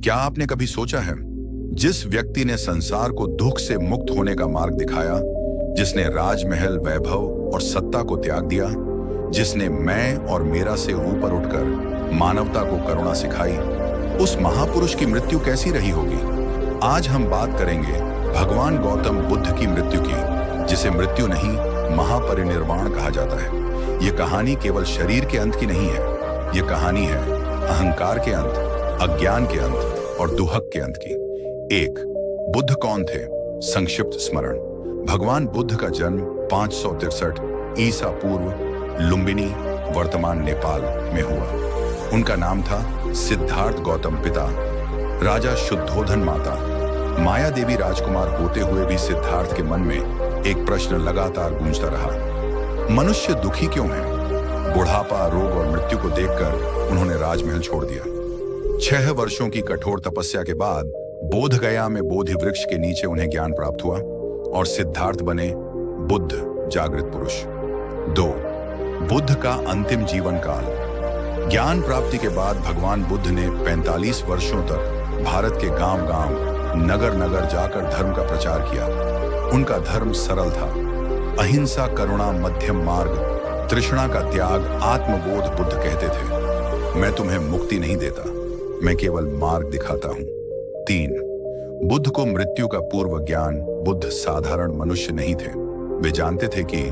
क्या आपने कभी सोचा है, जिस व्यक्ति ने संसार को दुख से मुक्त होने का मार्ग दिखाया, जिसने राजमहल, वैभव और सत्ता को त्याग दिया, जिसने मैं और मेरा से ऊपर उठकर मानवता को करुणा सिखाई, उस महापुरुष की मृत्यु कैसी रही होगी? आज हम बात करेंगे भगवान गौतम बुद्ध की मृत्यु की, जिसे मृत्यु नहीं, महापरिनिर्वाण कहा जाता है। ये कहानी केवल शरीर के अंत की नहीं है, ये कहानी है अहंकार के अंत, अज्ञान के अंत और दुहक के अंत की। 1. बुद्ध कौन थे? संक्षिप्त स्मरण। भगवान बुद्ध का जन्म 563 ईसा पूर्व लुम्बिनी, वर्तमान नेपाल में हुआ। उनका नाम था सिद्धार्थ गौतम। पिता राजा शुद्धोधन, माता माया देवी। राजकुमार होते हुए भी सिद्धार्थ के मन में एक प्रश्न लगातार गूंजता रहा, मनुष्य दुखी क्यों है? बुढ़ापा, रोग और मृत्यु को देखकर उन्होंने राजमहल छोड़ दिया। 6 वर्षों की कठोर तपस्या के बाद बोध गया में बोधि वृक्ष के नीचे उन्हें ज्ञान प्राप्त हुआ और सिद्धार्थ बने बुद्ध, जागृत पुरुष। 2. बुद्ध का अंतिम जीवन काल। ज्ञान प्राप्ति के बाद भगवान बुद्ध ने 45 वर्षों तक भारत के गांव-गांव, नगर-नगर जाकर धर्म का प्रचार किया। उनका धर्म सरल था, अहिंसा, करुणा, मध्यम मार्ग, तृष्णा का त्याग, आत्मबोध। बुद्ध कहते थे, मैं तुम्हें मुक्ति नहीं देता, मैं केवल मार्ग दिखाता हूं। 3. बुद्ध को मृत्यु का पूर्व ज्ञान। बुद्ध साधारण मनुष्य नहीं थे, वे जानते थे कि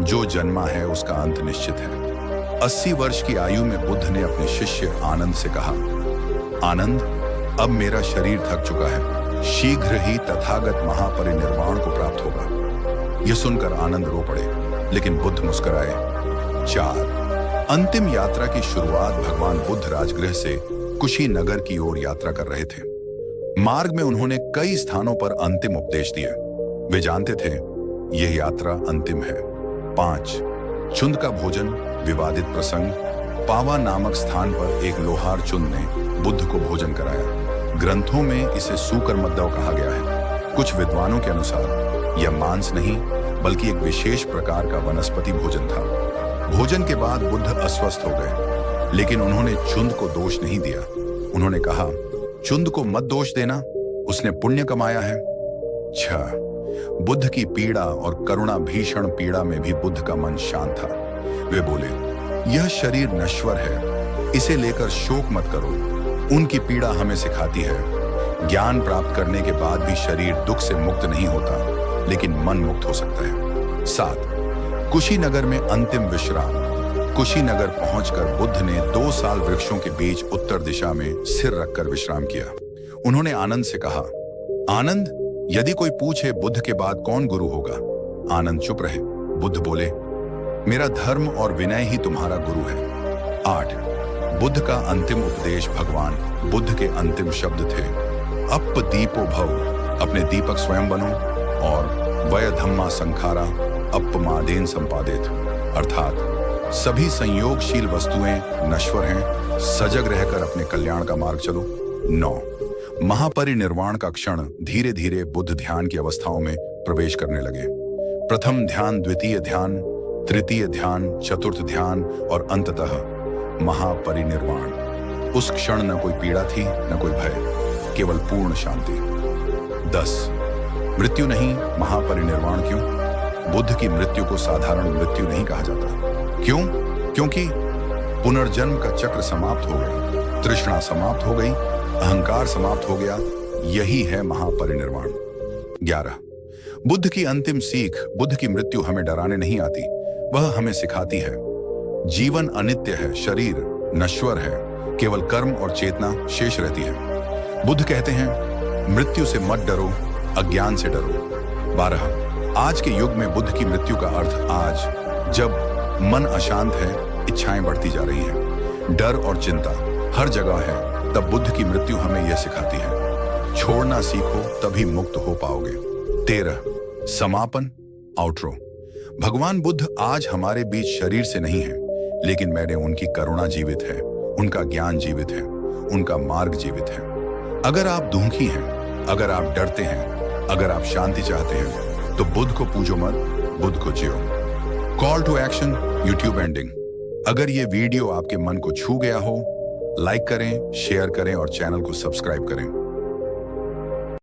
जो जन्मा है उसका अंत निश्चित है। 80 वर्ष की आयु में बुद्ध ने अपने शिष्य आनंद से कहा, आनंद, अब मेरा शरीर थक चुका है, शीघ्र ही तथागत महापरिनिर्वाण को प्राप्त होगा। यह सुनकर आनंद रो पड़े, लेकिन बुद्ध मुस्कुराए। 4. अंतिम यात्रा की शुरुआत। भगवान बुद्ध राजगृह से कुशीनगर की ओर यात्रा कर रहे थे। मार्ग में उन्होंने कई स्थानों पर अंतिम उपदेश दिए। वे जानते थे यह यात्रा अंतिम है। 5. चुंद का भोजन। विवादित प्रसंग। पावा नामक स्थान पर एक लोहार चुंद ने बुद्ध को भोजन कराया। ग्रंथों में इसे सूकरमद्दव कहा गया है। कुछ विद्वानों के अनुसार यह मांस नहीं, बल्कि एक विशेष प्रकार का वनस्पति भोजन था। भोजन के बाद बुद्ध अस्वस्थ हो गए, लेकिन उन्होंने चुंद को दोष नहीं दिया। उन्होंने कहा, चुंद को मत दोष देना, उसने पुण्य कमाया है। 6. बुद्ध की पीड़ा और करुणा। भीषण पीड़ा में भी बुद्ध का मन शांत था। वे बोले, यह शरीर नश्वर है, इसे लेकर शोक मत करो। उनकी पीड़ा हमें सिखाती है, ज्ञान प्राप्त करने के बाद भी शरीर दुख से मुक्त नहीं होता, लेकिन मन मुक्त हो सकता है। 7. कुशीनगर में अंतिम विश्राम। कुशीनगर पहुंचकर बुद्ध ने 2 साल वृक्षों के बीच उत्तर दिशा में सिर रखकर विश्राम किया। उन्होंने आनंद से कहा, आनंद, यदि कोई पूछे बुद्ध के बाद कौन गुरु होगा? आनंद चुप रहे। बुद्ध बोले, मेरा धर्म और विनय ही तुम्हारा गुरु है। 8. बुद्ध का अंतिम उपदेश। भगवान बुद्ध के अंतिम शब्द थे, अप दीपो भव, अपने दीपक स्वयं बनो, और वय धम्मा संखारा अपमादेन संपादित, अर्थात सभी संयोगशील वस्तुएं नश्वर हैं, सजग रहकर अपने कल्याण का मार्ग चलो। 9. महापरिनिर्वाण का क्षण। धीरे धीरे बुद्ध ध्यान की अवस्थाओं में प्रवेश करने लगे। प्रथम ध्यान, द्वितीय ध्यान, तृतीय ध्यान, चतुर्थ ध्यान और अंततः महापरिनिर्वाण। उस क्षण न कोई पीड़ा थी, न कोई भय, केवल पूर्ण शांति। 10. मृत्यु नहीं, महापरिनिर्वाण क्यों? बुद्ध की मृत्यु को साधारण मृत्यु नहीं कहा जाता। क्यों? क्योंकि पुनर्जन्म का चक्र समाप्त हो गया, तृष्णा समाप्त हो गई, अहंकार समाप्त हो गया। यही है महापरिनिर्वाण। 11. बुद्ध की अंतिम सीख। बुद्ध की मृत्यु हमें डराने नहीं आती, वह हमें सिखाती है जीवन अनित्य है, शरीर नश्वर है, केवल कर्म और चेतना शेष रहती है। बुद्ध कहते हैं, मृत्यु से मत डरो, अज्ञान से डरो। 12. आज के युग में बुद्ध की मृत्यु का अर्थ। आज जब मन अशांत है, इच्छाएं बढ़ती जा रही हैं, डर और चिंता हर जगह है, तब बुद्ध की मृत्यु हमें यह सिखाती है, छोड़ना सीखो, तभी मुक्त हो पाओगे। 13. समापन, आउटरो। भगवान बुद्ध आज हमारे बीच शरीर से नहीं है, लेकिन मैंने उनकी करुणा जीवित है, उनका ज्ञान जीवित है, उनका मार्ग जीवित है। अगर आप दुखी हैं, अगर आप डरते हैं, अगर आप शांति चाहते हैं, तो बुद्ध को पूजो मत, बुद्ध को जियो। Call to action, YouTube ending. अगर ये वीडियो आपके मन को छू गया हो लाइक करें, शेयर करें और चैनल को सब्सक्राइब करें।